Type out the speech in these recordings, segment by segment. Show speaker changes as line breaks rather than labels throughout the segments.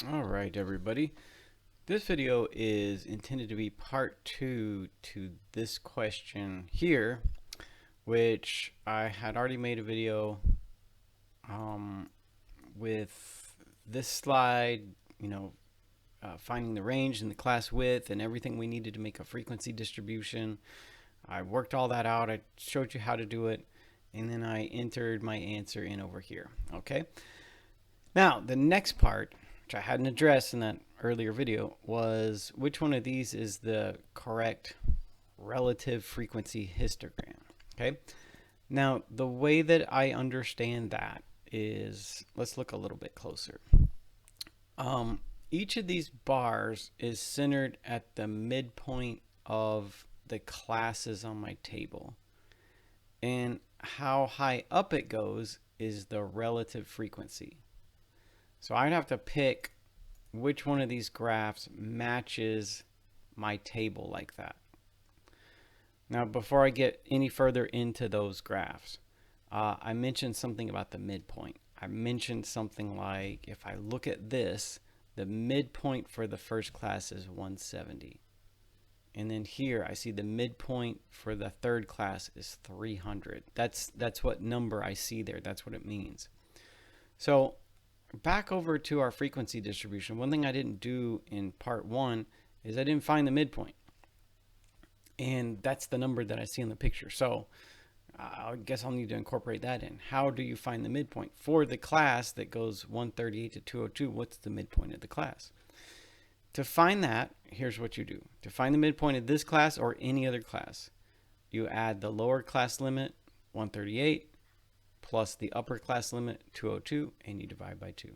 All right, everybody. This video is intended to be part 2 to this question here, which I had already made a video um, with this slide, finding the range and the class width and everything we needed to make a frequency distribution. I worked all that out. I showed you how to do it, and then I entered my answer in over here. Okay. Now, the next part, which I hadn't addressed in that earlier video, was which one of these is the correct relative frequency histogram. Okay. Now, the way that I understand that is, let's look a little bit closer. Each of these bars is centered at the midpoint of the classes on my table. And how high up it goes is the relative frequency. So I'd have to pick which one of these graphs matches my table like that. Now, before I get any further into those graphs, I mentioned something about the midpoint. I mentioned something like, if I look at this, the midpoint for the first class is 170. And then here I see the midpoint for the third class is 300. That's what number I see there. That's what it means. So back over to our frequency distribution, one thing I didn't do in part 1 is I didn't find the midpoint. And that's the number that I see in the picture. So I guess I'll need to incorporate that in. How do you find the midpoint? For the class that goes 138 to 202, what's the midpoint of the class? To find that, here's what you do. To find the midpoint of this class or any other class, you add the lower class limit, 138, plus the upper class limit, 202, and you divide by 2.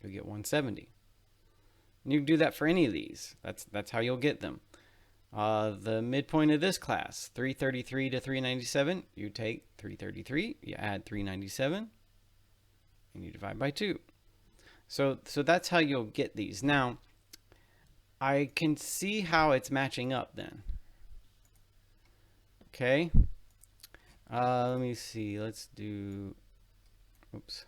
You'll get 170. And you can do that for any of these. That's how you'll get them. The midpoint of this class, 333 to 397, you take 333, you add 397, and you divide by 2. So that's how you'll get these. Now, I can see how it's matching up then. Okay. Let me see. Let's do, oops.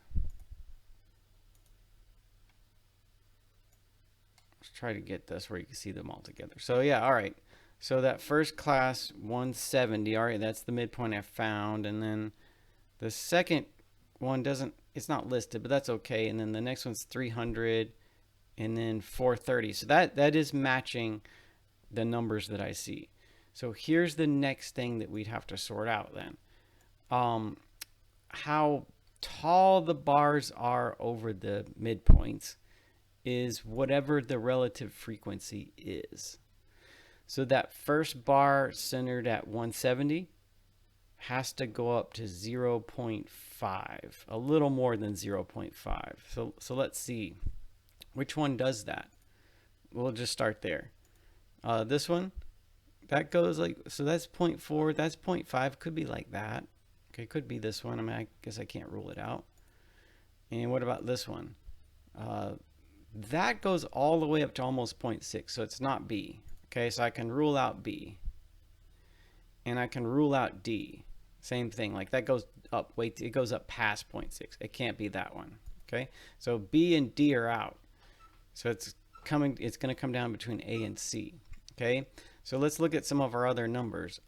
Let's try to get this where you can see them all together. So yeah, all right. So that first class, 170, all right, that's the midpoint I found. And then the second one doesn't, it's not listed, but that's okay. And then the next one's 300 and then 430. So that is matching the numbers that I see. So here's the next thing that we'd have to sort out then. How tall the bars are over the midpoints is whatever the relative frequency is. So that first bar centered at 170 has to go up to 0.5, a little more than 0.5. So let's see. Which one does that? We'll just start there. This one, that goes like, so that's 0.4, that's 0.5, could be like that. Okay, could be this one. I mean, I guess I can't rule it out. And what about this one? That goes all the way up to almost 0.6, so it's not B. Okay, so I can rule out B. And I can rule out D. Same thing, like that goes up, wait, it goes up past 0.6. It can't be that one. Okay, so B and D are out. So it's going to come down between A and C. Okay, so let's look at some of our other numbers.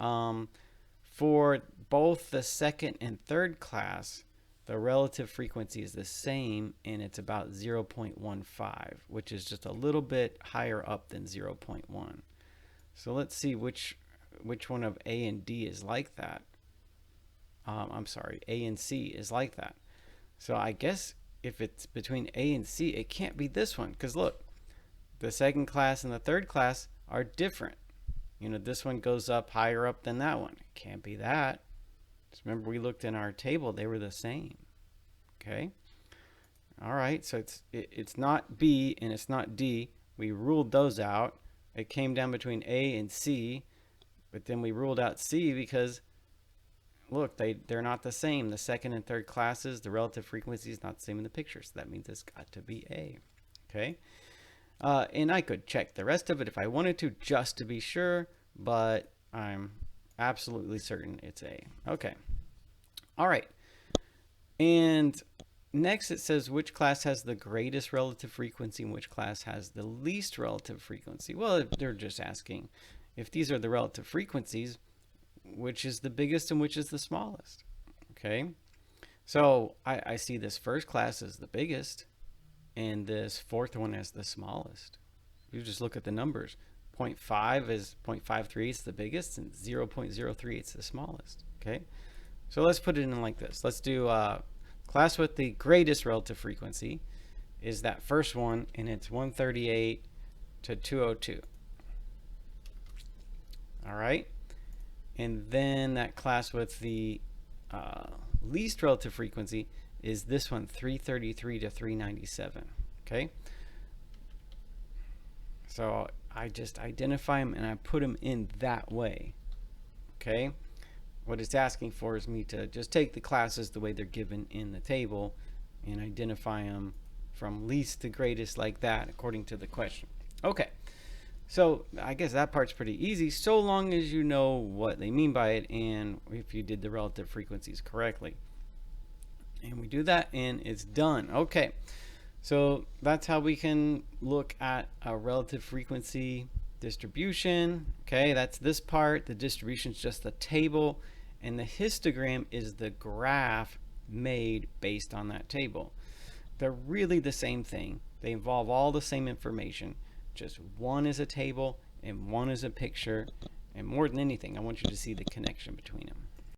For both the second and third class, the relative frequency is the same, and it's about 0.15, which is just a little bit higher up than 0.1. So let's see which one of A and D is like that. I'm sorry, A and C is like that. So I guess if it's between A and C, it can't be this one, because look, the second class and the third class are different. You know, this one goes up higher up than that one. It can't be that. Just remember, we looked in our table, they were the same. Okay. All right, so it's not B and it's not D. We ruled those out. It came down between A and C, but then we ruled out C because look, they're not the same. The second and third classes, the relative frequency is not the same in the picture, so that means it's got to be A. Okay. And I could check the rest of it if I wanted to, just to be sure, but I'm absolutely certain it's A. Okay. All right. And next it says which class has the greatest relative frequency and which class has the least relative frequency. Well, they're just asking if these are the relative frequencies, which is the biggest and which is the smallest. Okay, so I see this first class as the biggest and this fourth one as the smallest. You just look at the numbers. 0.5 is 0.53, it's the biggest, and 0.03, it's the smallest. Okay, so let's put it in like this. Let's do class with the greatest relative frequency is that first one, and it's 138 to 202. All right, and then that class with the least relative frequency is this one, 333 to 397. Okay, so I just identify them and I put them in that way. Okay, what it's asking for is me to just take the classes the way they're given in the table and identify them from least to greatest like that according to the question. Okay, so I guess that part's pretty easy so long as you know what they mean by it and if you did the relative frequencies correctly. And we do that and it's done. Okay, so that's how we can look at a relative frequency distribution. Okay, that's this part. The distribution is just the table, and the histogram is the graph made based on that table. They're really the same thing. They involve all the same information. Just one is a table and one is a picture. And more than anything, I want you to see the connection between them.